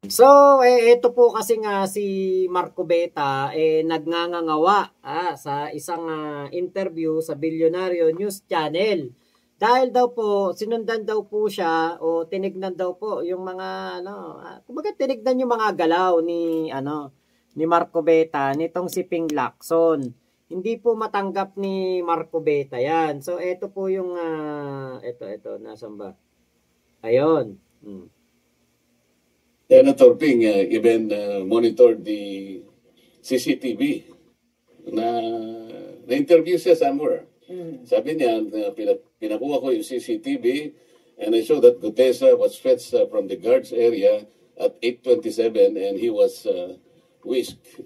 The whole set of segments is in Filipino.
So, ito po kasi nga si Marco Beta nagngangawa sa isang interview sa Bilyonaryo News Channel. Dahil daw po, sinundan daw po siya o tinignan daw po yung mga, kumbaga tinignan yung mga galaw ni Marco Beta, nitong si Ping Lacson. Hindi po matanggap ni Marco Beta yan. So, ito po yung, ito, nasan ba? Ayun. Senator Ping even monitored the CCTV na-interview siya somewhere. Sabi niya, pinakuha ko yung CCTV and I saw that Gutesa was fetched from the guards area at 8:27 and he was whisked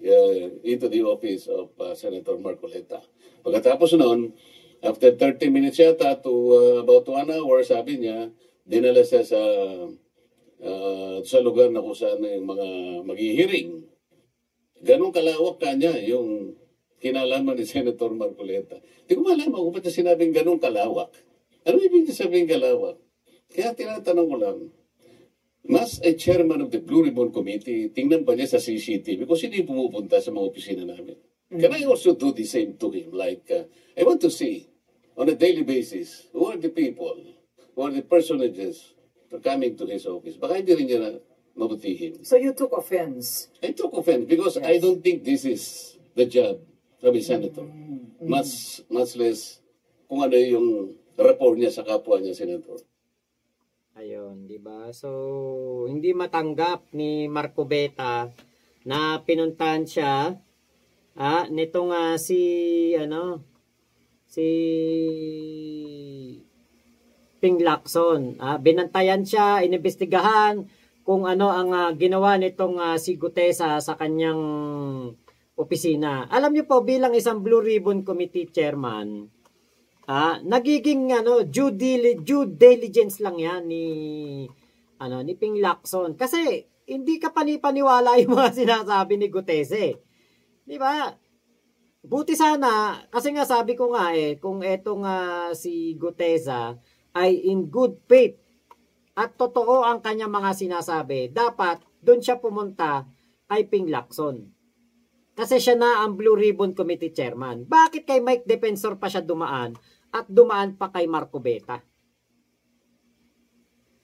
into the office of Senator Marcoleta. Pagkatapos noon, after 30 minutes yata to about 1 hour, sabi niya, dinala siya sa lugar na kung saan yung mga maghihiring. Ganong kalawak kanya yung kinalaman ni Senator Marcoleta. Hindi ko malaman kung ba't sinabing ganong kalawak. Ano ibig sabihin kalawak? Kaya tinatanong ko lang, mas a chairman of the Blue Ribbon Committee, tingnan pa niya sa CCTV kung sino yung pumupunta sa mga opisina namin. Can I also do the same to him? Like, I want to see on a daily basis, who are the people, who are the personages coming to his office. Baka hindi rin niya mabutihin. So you took offense? I took offense because yes. I don't think this is the job of a senator. Much less kung ano yung rapport niya sa kapwa niya senator. Ayun, di ba? So, hindi matanggap ni Marco Beta na pinuntahan siya nitong si Ping Lacson. Binantayan siya, inimbestigahan kung ano ang ginawa nitong si Gutesa sa kanyang opisina. Alam niyo po, bilang isang Blue Ribbon Committee chairman, nagiging due diligence lang yan ni Ping Lacson. Kasi hindi ka panipaniwala yung mga sinasabi ni Gutesa. Di ba? Buti sana, kasi nga sabi ko nga kung etong si Gutesa ay in good faith at totoo ang kanyang mga sinasabi, dapat doon siya pumunta kay Ping Lacson. Kasi siya na ang Blue Ribbon Committee Chairman. Bakit kay Mike Defensor pa siya dumaan at dumaan pa kay Marco Beta?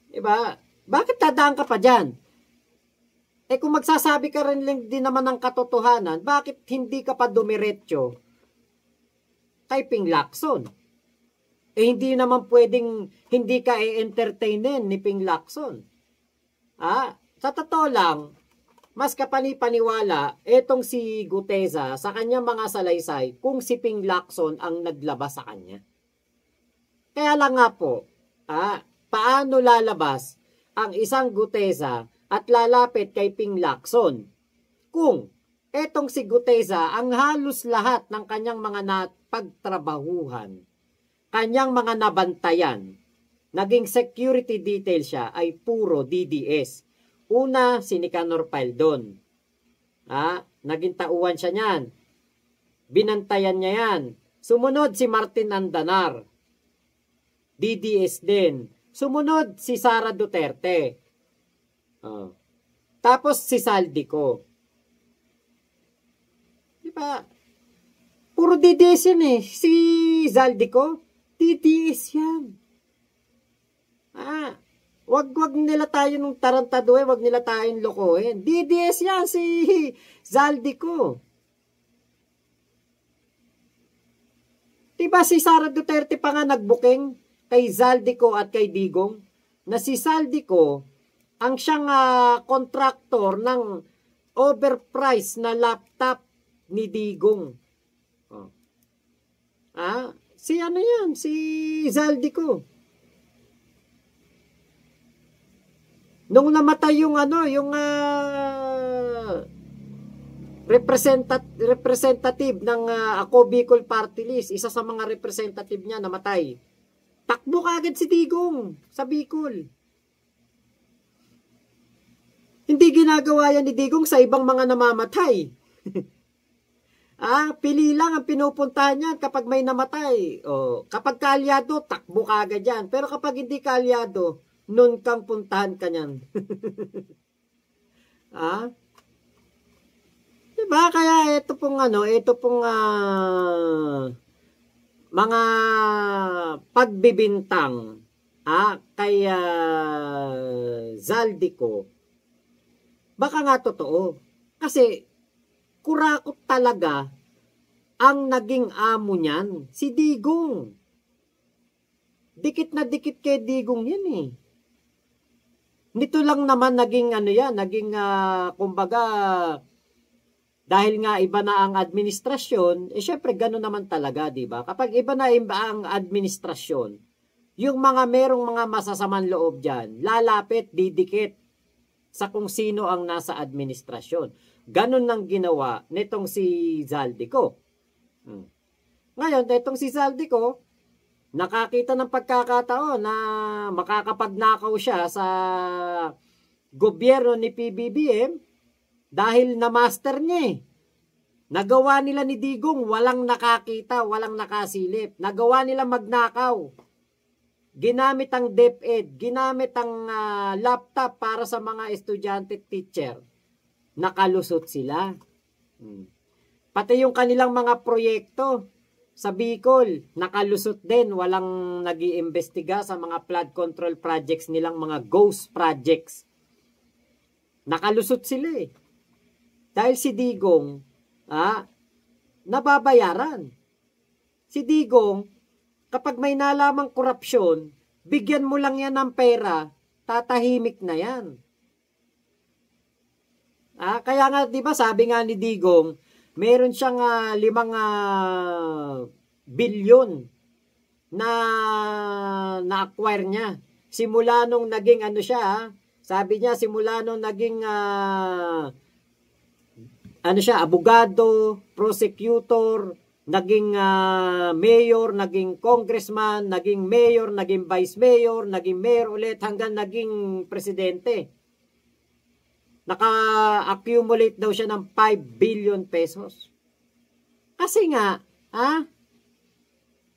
Diba? Bakit dadaan ka pa dyan? Kung magsasabi ka rin din naman ng katotohanan, bakit hindi ka pa dumiretso kay Ping Lacson? Hindi naman pwedeng hindi ka entertainin ni Ping Lacson. Sa totoo lang, mas kapanipaniwala etong si Gutesa sa kanyang mga salaysay kung si Ping Lacson ang naglabas sa kanya. Kaya lang nga po, paano lalabas ang isang Gutesa at lalapit kay Ping Lacson kung etong si Gutesa ang halos lahat ng kanyang mga napagtrabahuhan, kanyang mga nabantayan, naging security detail siya ay puro DDS. Una, si Nicanor Paldon. Naging tauhan siya niyan. Binantayan niya yan. Sumunod si Martin Andanar. DDS din. Sumunod si Sara Duterte. Tapos si Saldico. Di ba? Puro DDS yan Si Saldico, DDS yan. Wag nila tayo nung tarantaduhin, wag nila tayong lokohin. DDS yan si Zaldico. Diba si Sara Duterte pa nga nagbuking kay Zaldico at kay Digong? Na si Zaldico ang siyang contractor ng overpriced na laptop ni Digong. Si Zaldico. Nung namatay yung representative ng Ako Bicol Party List, isa sa mga representative niya namatay. Takbo kaagad si Digong sa Bicol. Hindi ginagawa yan ni Digong sa ibang mga namamatay. Pili lang ang pinupuntahan niyan kapag may namatay. Kapag kaalyado, takbo kaagad yan. Pero kapag hindi kaalyado, nun kang puntahan ka niyan. Ah? Diba? Kaya ito pong mga pagbibintang kay Zaldico, baka nga totoo. Kasi kurakot talaga ang naging amo niyan, si Digong. Dikit na dikit kay Digong yan eh. Nito lang naman naging kumbaga, dahil nga iba na ang administrasyon, syempre gano'n naman talaga, di ba? Kapag iba na ang administrasyon, yung mga merong mga masasamang loob dyan, lalapit, didikit sa kung sino ang nasa administrasyon. Ganon nang ginawa nitong si Zaldico. Ngayon, nitong si Zaldico, nakakita ng pagkakataon na makakapagnakaw siya sa gobyerno ni PBBM dahil na-master niya eh. Nagawa nila ni Digong, walang nakakita, walang nakasilip. Nagawa nila magnakaw. Ginamit ang DepEd, ginamit ang laptop para sa mga estudyante teacher. Nakalusot sila. Pati yung kanilang mga proyekto sa Bicol, nakalusot din. Walang nag-iimbestiga sa mga flood control projects nilang, mga ghost projects. Nakalusot sila eh. Dahil si Digong, nababayaran. Si Digong, kapag may nalamang korupsyon, bigyan mo lang yan ng pera, tatahimik na yan. Kaya nga, di ba, sabi nga ni Digong, meron siyang 5 bilyon na na-acquire niya. Simula nung naging sabi niya, simula nung naging abogado, prosecutor, naging mayor, naging congressman, naging mayor, naging vice mayor, naging mayor ulit, hanggang naging presidente. Naka-accumulate daw siya ng 5 billion pesos. Kasi nga,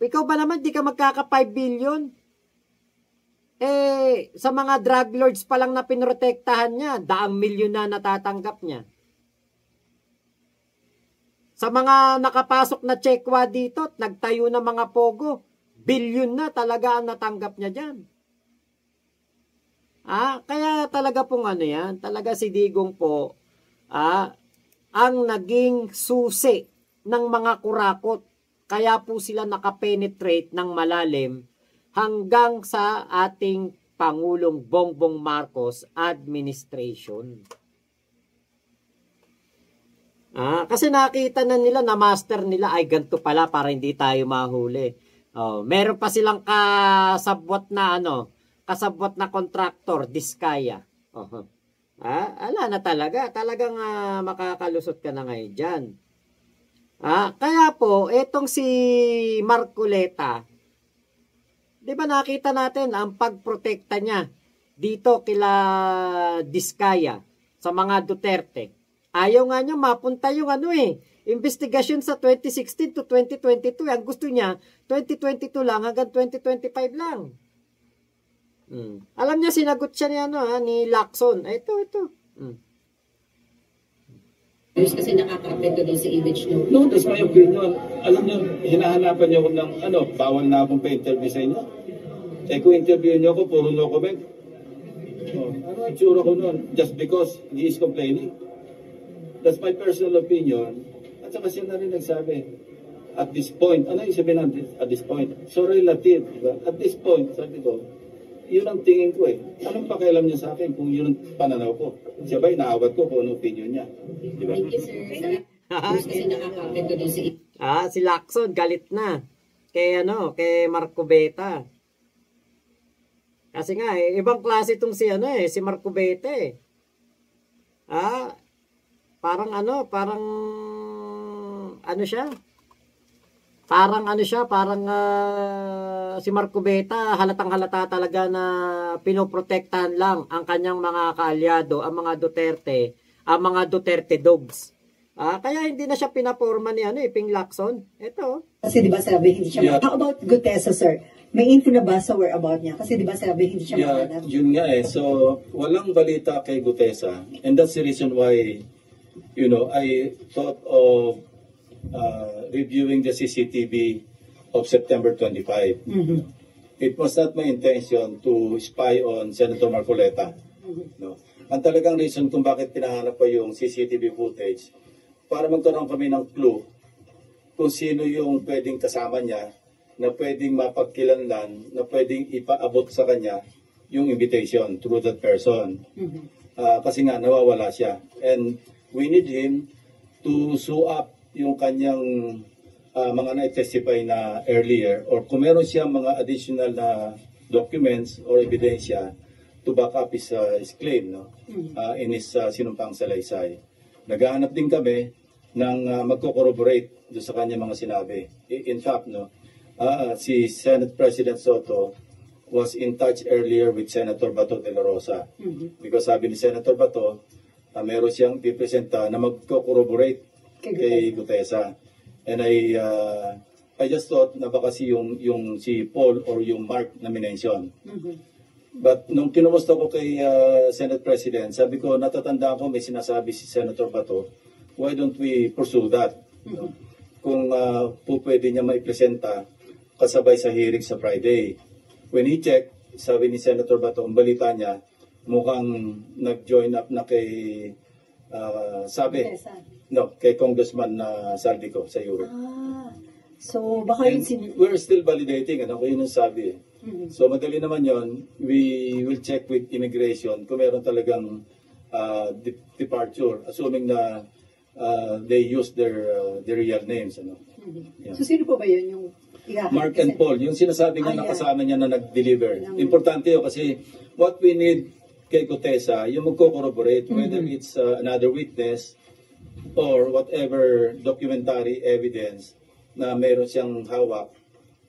ikaw ba naman di ka magkaka 5 billion? Sa mga drug lords pa lang na pinrotektahan niya, 100 milyon na natatanggap niya. Sa mga nakapasok na tsekwa dito at nagtayo na mga pogo, bilyon na talaga ang natanggap niya dyan. Kaya talaga pong yan, talaga si Digong po, ang naging susi ng mga kurakot. Kaya po sila nakapenetrate ng malalim hanggang sa ating Pangulong Bongbong Marcos administration. Kasi nakita na nila, na master nila, ay ganito pala para hindi tayo mahuli. Meron pa silang kasabwat na contractor, Diskaya. Ala na talaga. Talagang makakalusot ka na ngayon dyan. Kaya po, etong si Marcoleta, di ba nakita natin ang pagprotekta niya dito kila Diskaya sa mga Duterte. Ayaw nga niya mapunta yung investigasyon sa 2016 to 2022. Ang gusto niya, 2022 lang hanggang 2025 lang. Alam niya, sinagot siya ni Lacson. Ito. Kasi nakaka-apekto din sa image niyo. No, that's my opinion. Alam niyo, hinahanapan niyo ako ng bawal na akong pa-interview sa inyo. Kung interview niyo ako, puro no comment. Ano ang tsura ko nun? Just because he is complaining. That's my personal opinion. At saka siya na rin nagsabi, at this point, ano yung sabihin natin? At this point. So relative, diba? At this point, sabi ko, yun ang tingin ko eh. Anong pakialam niya sa akin kung yun ang pananaw ko? Siya ba, inaawat ko kung ano opinion niya? Diba? Thank you, sir. Kasi nakaka-apekto din sa image. Si Lacson, galit na. Kay Marcobeta. Kasi nga, ibang klase itong si Marcobeta eh. Parang si Marcobeta, halatang-halata talaga na pinoprotektahan lang ang kanyang mga kaalyado, ang mga Duterte dogs. Kaya hindi na siya pinaporma ni Ping Lacson. Ito. Kasi di ba sabi, hindi siya. How about Gutesa, sir? May info na ba sa whereabout niya? Kasi di ba sabi hindi siya Yeah, mahanap? yun nga eh. So, walang balita kay Gutesa. And that's the reason why, I thought of reviewing the CCTV of September 25. It was not my intention to spy on Senator Marcoleta. No. Ang talagang reason kung bakit pinahanap ko yung CCTV footage, para magkaroon kami ng clue kung sino yung pwedeng kasama niya, na pwedeng mapagkilanlan, na pwedeng ipaabot sa kanya yung invitation through that person. Kasi nga, nawawala siya. And we need him to show up yung kanyang mga na-testify na earlier, or kung meron siya mga additional na documents or ebidensya to back up his claim, no? In his sinumpang salaysay. Naghahanap din kami ng magko-corroborate doon sa kanya mga sinabi. In fact, no, si Senate President Soto was in touch earlier with Senator Bato de la Rosa. Because sabi ni Senator Bato, meron siyang pipresenta na magko-corroborate kay Gutesa. And I just thought na baka yung si Paul or yung Mark na minention. But nung kinumusta ko kay Senate President, sabi ko, natatanda ko may sinasabi si Senator Bato, why don't we pursue that? No? Kung po pwede niya maipresenta kasabay sa hearing sa Friday. When he checked, sabi ni Senator Bato, ang balita niya, mukhang nag-join up na kay, kay Congressman Saldico sa Europe. So, baka And we're still validating, kung yun ang sabi. So, madali naman yon. We will check with immigration kung meron talagang departure, assuming na they use their real names. Yeah. So, sino po ba yun yung Mark and Paul, yung sinasabi nga nakasama niya na nag-deliver. Importante yun kasi what we need kay Gutesa, yung magko-corroborate, whether it's another witness or whatever documentary evidence na meron siyang hawak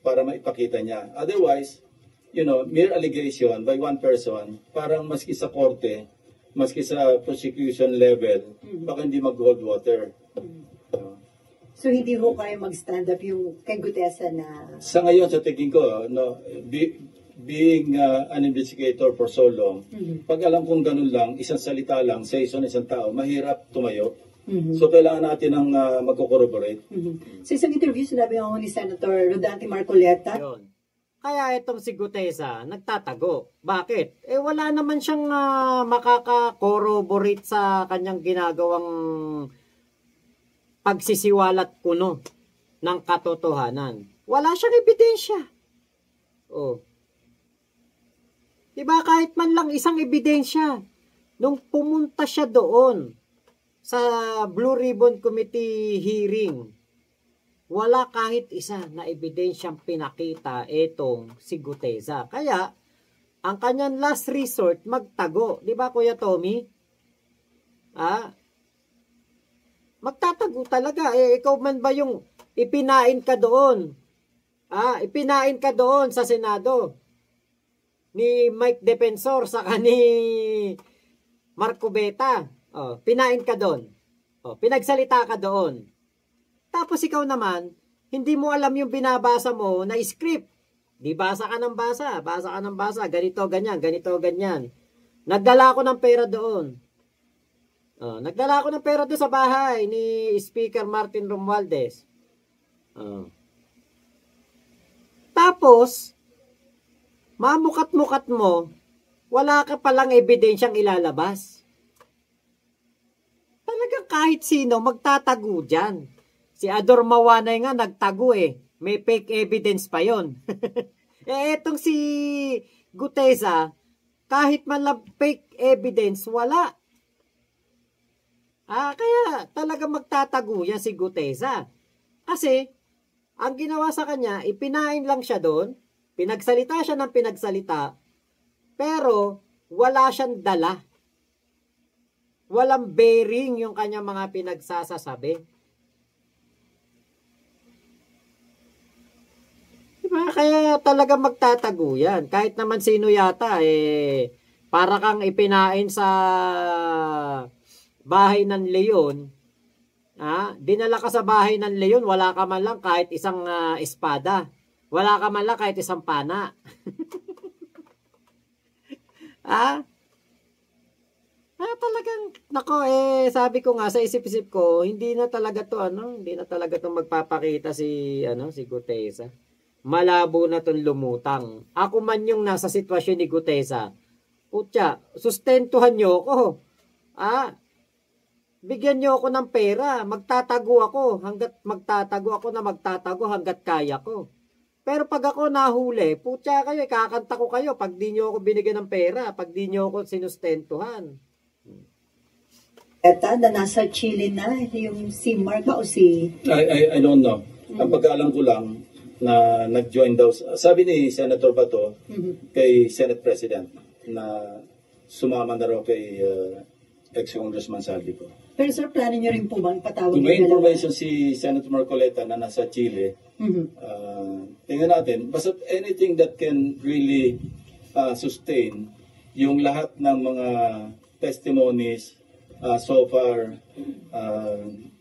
para maipakita niya. Otherwise, mere allegation by one person, parang maski sa korte, maski sa prosecution level, baka hindi mag-hold water. So, hindi ho kayo mag-stand up yung kay Gutesa na... Sa ngayon, sa tingin ko, being an investigator for so long, pag alam kong ganun lang, isang salita lang, sa isang tao, mahirap tumayo. So, kailangan natin ng magko-corroborate. Sa isang interview, sinabi ako ni Senator Rodante Marcoleta. Yun. Kaya itong si Gutesa, nagtatago. Bakit? Wala naman siyang makaka-corroborate sa kanyang ginagawang pagsisiwalat kuno ng katotohanan. Wala siyang ebidensya. Diba kahit man lang isang ebidensya, nung pumunta siya doon sa Blue Ribbon Committee hearing, wala kahit isa na ebidensyang pinakita itong si Gutesa. Kaya, ang kanyang last resort, magtago. Diba Kuya Tommy? Magtatago talaga. Ikaw man ba yung ipinain ka doon? Ipinain ka doon sa Senado ni Mike Defensor saka ni Marco Beta. Pinain ka doon. Pinagsalita ka doon. Tapos ikaw naman, hindi mo alam yung binabasa mo na script. Di basa ka ng basa. Basa ka ng basa. Ganito, ganyan. Ganito, ganyan. Nagdala ako ng pera doon. Nagdala ako ng pera doon sa bahay ni Speaker Martin Romualdez. Tapos, mamukat-mukat mo, wala ka palang ebidensyang ilalabas. Talagang kahit sino magtatago dyan. Si Ador Mawanay nga nagtago May fake evidence pa yon. Etong si Gutesa, kahit man lang fake evidence, wala. Kaya talaga magtatago yan si Gutesa. Kasi, ang ginawa sa kanya, ipinain lang siya doon, pinagsalita siya ng pinagsalita, pero wala siyang dala. Walang bearing yung kanyang mga pinagsasasabi. Diba? Kaya talaga magtatago yan. Kahit naman sino yata, para kang ipinain sa bahay ng leon, dinala ka sa bahay ng leon, wala ka man lang kahit isang espada. Wala ka man lang kahit isang pana. Ah? Talagang, nako sabi ko nga sa isip-isip ko, hindi na talaga to magpapakita si Gutesa. Malabo na tong lumutang. Ako man yung nasa sitwasyon ni Gutesa. Putya, sustentuhan nyo ako. Bigyan nyo ako ng pera. Magtatago ako hanggat kaya ko. Pero pag ako nahuli, putya kayo, kakanta ko kayo pag di nyo ako binigyan ng pera, pag di nyo ako sinustentuhan. Na nasa Chile na, yung si Mark o si... I don't know. Ang pagkaalam ko lang na nag-join daw, sabi ni Senator Bato kay Senate President na sumama na raw kay ex-Congressman Saldico. Pero sir, plano nyo rin po bang patawag? Kung may information si Senator Marcoleta na nasa Chile, tingnan natin. Basta anything that can really sustain yung lahat ng mga testimonies so far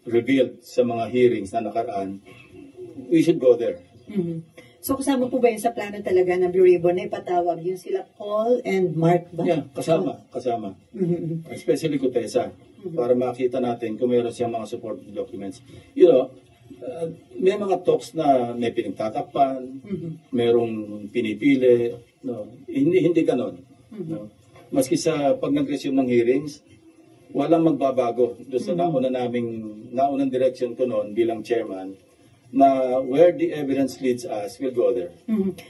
revealed sa mga hearings na nakaraan, we should go there. So kasama po ba yun sa plano talaga ng Blue Ribbon na ipatawag yung sila Paul and Mark ba? Yeah, kasama. Especially Gutesa, para makita natin kung meron siyang mga support documents. You know, may mga talks na may pinagtatakpan, merong pinipili, no? Hindi ganon. No? Maski sa pag nag-resume ng hearings, walang magbabago. Doon sa naunang direction ko noon bilang chairman, na where the evidence leads us, we'll go there.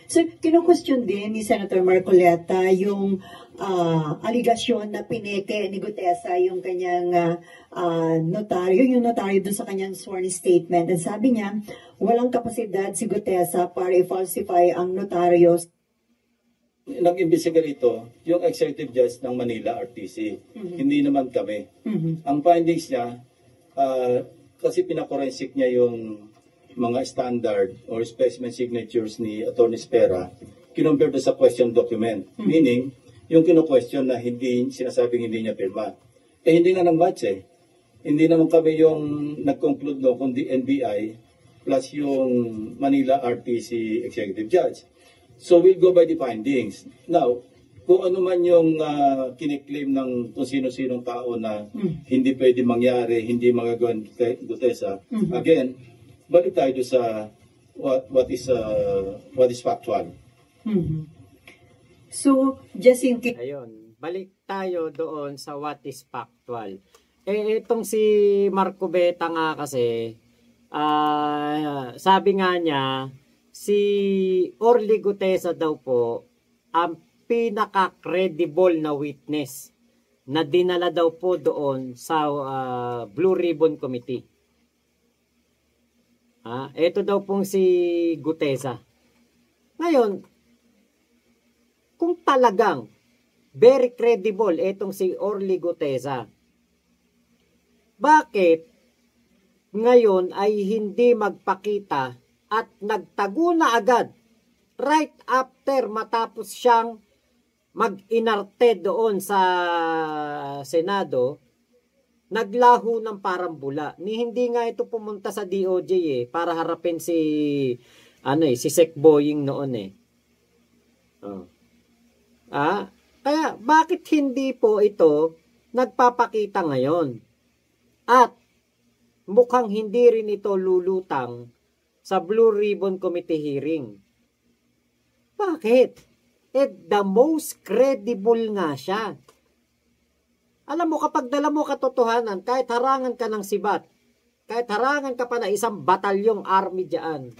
So, kino-question din ni Senator Marcoleta yung aligasyon na pineke ni Gutesa yung kanyang notaryo dun sa kanyang sworn statement. And sabi niya, walang kapasidad si Gutesa para i-falsify ang notaryo. Nag-imbestiga rito yung executive judge ng Manila RTC. Hindi naman kami. Ang findings niya, kasi pinakorensik niya yung mga standard or specimen signatures ni Attorney Spera, kinompare sa question document. Meaning, yung kino-question na sinasabing hindi niya pirma. Hindi nga nang match Hindi naman kami yung nag-conclude kundi NBI plus yung Manila RTC executive judge. So we'll go by the findings. Now, kung ano man yung kiniklaim ng kung sino-sinong tao na hindi pwede mangyari, hindi magagawa ni Gutesa, again, balik tayo sa what is factual. So, just in case... Ayun, balik tayo doon sa what is factual. Itong si Marco Beta nga kasi, sabi nga niya, si Orly Gutesa daw po, ang pinaka-credible na witness na dinala daw po doon sa Blue Ribbon Committee. Ito daw pong si Gutesa. Ngayon, kung talagang very credible itong si Orly Gutesa, bakit ngayon ay hindi magpakita at nagtago na agad right after matapos siyang mag-inarte doon sa Senado, naglaho ng parang bula. Hindi nga ito pumunta sa DOJ para harapin si Sec Boying noon Kaya bakit hindi po ito nagpapakita ngayon? At mukhang hindi rin ito lulutang sa Blue Ribbon Committee hearing. Bakit? The most credible nga siya. Alam mo, kapag dala mo katotohanan, kahit harangan ka ng sibat, kahit harangan ka pa na isang batalyong army dyan,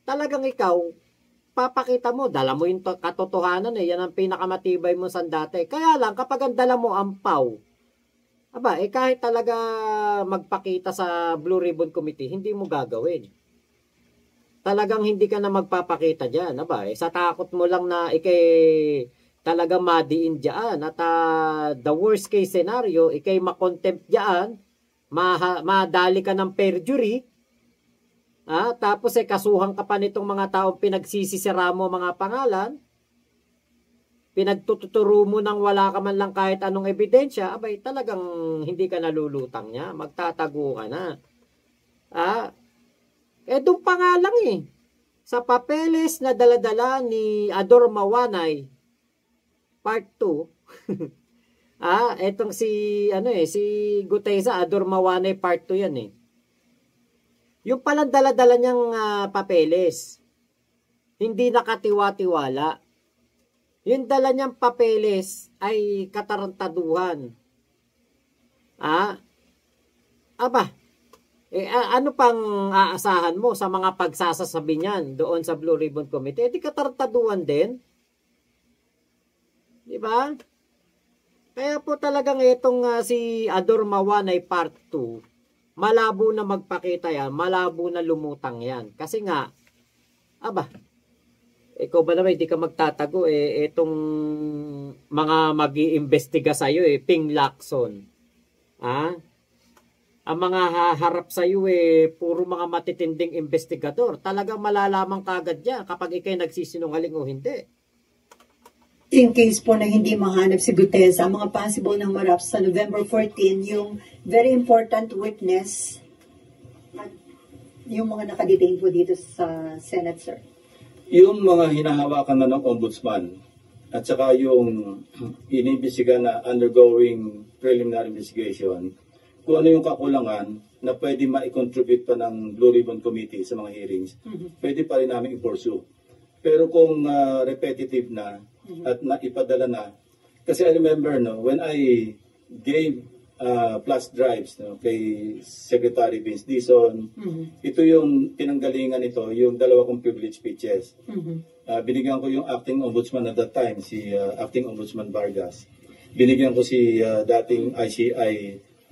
talagang ikaw, papakita mo, dala mo yung katotohanan yan ang pinakamatibay mo sandate. Kaya lang, kapag ang dala mo ampaw, kahit talaga magpakita sa Blue Ribbon Committee, hindi mo gagawin. Talagang hindi ka na magpapakita dyan. Sa takot mo lang na talagang madiin dyan. At the worst case scenario, ikay makontempt dyan, madali ka ng perjury, tapos kasuhan ka pa nitong mga taong pinagsisisira mo mga pangalan, pinagtuturo mo nang wala ka man lang kahit anong ebidensya, talagang hindi ka nalulutang niya, magtatago ka na. Doon pa nga lang sa papeles na daladala ni Ador Mawanay Part 2. Etong si si Gutesa, Ador Mawanay Part 2 yan eh. Yung palang daladala niyang papeles, hindi nakatiwa-tiwala. Yung dala niyang papeles ay katarantaduhan. Ano pang aasahan mo sa mga pagsasasabi niyan doon sa Blue Ribbon Committee? Di katarantaduhan din. Di ba? Kaya po talagang itong si Ador Mawanay Part 2, malabo na magpakita yan, malabo na lumutang yan. Kasi nga, ikaw ba naman, hindi ka magtatago itong mga mag-iimbestiga sa'yo Ping Lacson. Ang mga haharap sa'yo puro mga matitinding investigador. Talagang malalaman kagad yan kapag ikay nagsisinungaling o hindi. In case po na hindi mahanap si Gutesa, ang mga possible na humarap sa November 14, yung very important witness, yung mga nakadetain po dito sa Senate, sir. Yung mga hinahawakan na ng ombudsman at saka yung inimbestiga na undergoing preliminary investigation, kung ano yung kakulangan na pwede ma-contribute pa ng Blue Ribbon Committee sa mga hearings, pwede pa rin namin i-pursue. Pero kung repetitive na at naipadala na, kasi I remember when I gave flash drives kay Secretary Vince Dizon, ito yung pinanggalingan nito, yung dalawa kong privilege speeches. Binigyan ko yung acting ombudsman at that time, si acting ombudsman Vargas. Binigyan ko si dating ICI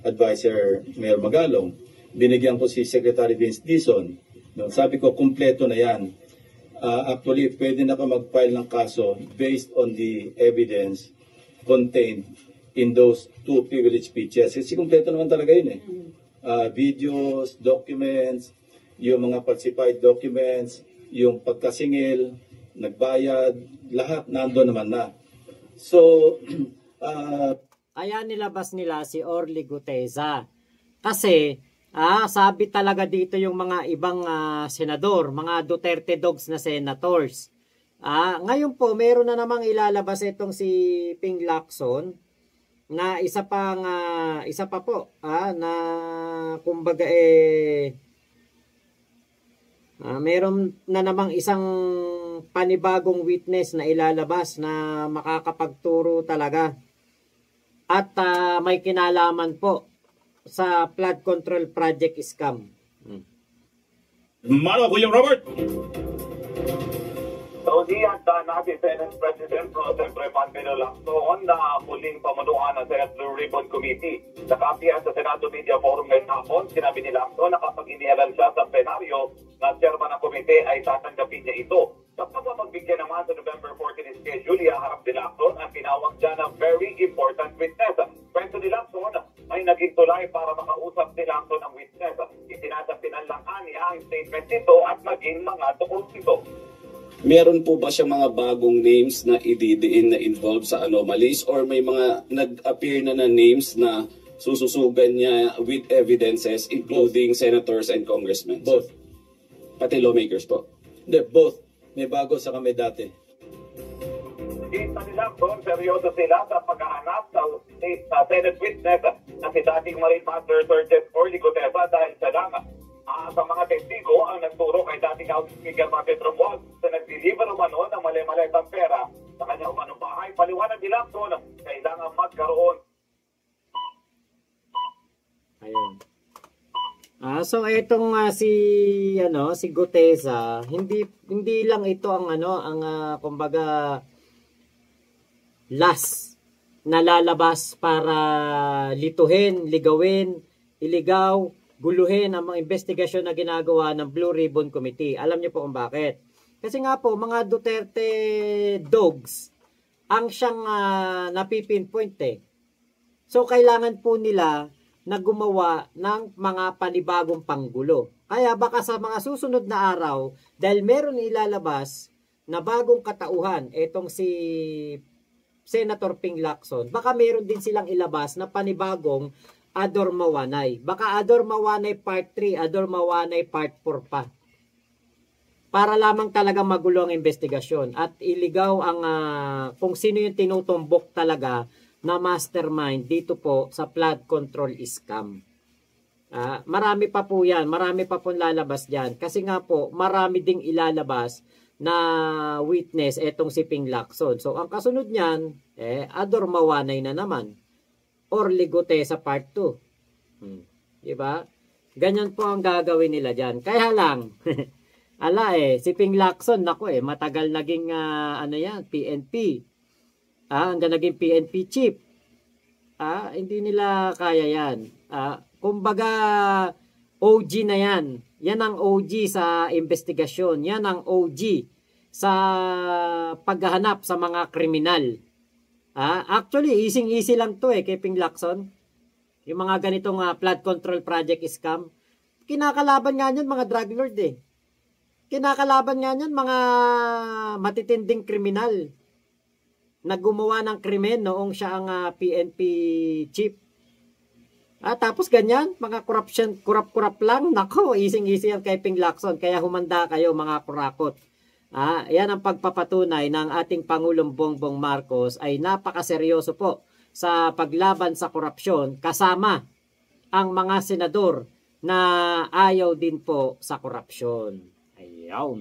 advisor Mayor Magalong. Binigyan ko si Secretary Vince Dizon. Sabi ko, kumpleto na yan. Actually, pwede na ka mag-file ng kaso based on the evidence contained in those two privilege speeches. Kasi kumpleto naman talaga yun Videos, documents, yung mga falsified documents, yung pagkasingil, nagbayad, lahat nando naman na. So, kaya nilabas nila si Orly Gutesa. Kasi, sabi talaga dito yung mga ibang senador, mga Duterte dogs na senators. Ngayon po, meron na namang ilalabas itong si Ping Lacson na isa pa po na kumbaga meron na namang isang panibagong witness na ilalabas na makakapagturo talaga at may kinalaman po sa flood control project scam. Mano, Kuya Robert! Saudiyan natin Senate President Pro Tempore Lacson na muling pamunuan ng Senate Blue Ribbon Committee. Nakapiyan sa Senado Media Forum ngayong hapon, sinabi ni Lacson na kapag inihalan siya sa plenaryo na chairman ng komite ay tatanggapin niya ito. Kapag magbigyan naman sa November 14 schedule, iaharap ni Lacson ang tinawag dyan ng very important witness. Kwento ni Lacson ay naging tulay para makausap ni Lacson ang witness. Itinatapinan lang niya ang statement nito at maging mga dokumento. Meron po ba siya mga bagong names na ididiin na involved sa anomalies or may mga nag-appear na names na sususugan niya with evidences including senators and congressmen? Both. Pati lawmakers po? Hindi, both. May bago sa kami dati. Kita nila kung seryoso sila sa paghahanap sa Senate witness na si dating Marine Master Sergeant Orly Gutesa dahil sa lang sa mga testigo ang nagturo kay dating House Speaker Martin Romualdez na nag-deliver umano ng mali-malitang pera sa kanyang umanong bahay. Paliwanag nila doon, kailangan magkaroon. Ayun. So itong si Gutesa, hindi lang ito ang kumbaga last na lalabas para lituhin, ligawin, iligaw, guluhin ang mga investigasyon na ginagawa ng Blue Ribbon Committee. Alam niyo po kung bakit? Kasi nga po, mga Duterte dogs ang siyang napipinpoint So, kailangan po nila na gumawa ng mga panibagong panggulo. Kaya baka sa mga susunod na araw, dahil meron ilalabas na bagong katauhan, etong si Senator Ping Lacson, baka meron din silang ilabas na panibagong Ador Mawanay. Baka Ador Mawanay Part 3, Ador Mawanay Part 4 pa. para lamang talaga magulo ang investigasyon at iligaw ang kung sino yung tinutumbok talaga na mastermind dito po sa flood control scam. Marami pa po yan, marami pa pong lalabas dyan. Kasi nga po, marami ding ilalabas na witness etong si Ping Lacson. So, ang kasunod niyan, Ador Mawanay na naman. Or Ligote sa part 2. Diba? Ganyan po ang gagawin nila dyan. Kaya lang, si Ping Lacson, matagal naging, PNP. Hanggang naging PNP chief. Hindi nila kaya yan. Kumbaga, OG na yan. Yan ang OG sa investigasyon. Yan ang OG sa paghahanap sa mga kriminal. Actually, easy lang to kay Ping Lacson. Yung mga ganitong flood control project scam. Kinakalaban nga yan mga drug lord Kinakalaban nga yan mga matitinding kriminal na gumawa ng krimen noong siya ang PNP chief. Tapos ganyan, mga kurap lang. Nako, easy yan kay Ping Lacson. Kaya humanda kayo mga kurakot. Yan ang pagpapatunay ng ating Pangulong Bongbong Marcos ay napakaseryoso po sa paglaban sa korupsyon kasama ang mga senador na ayaw din po sa korupsyon. Ayaw.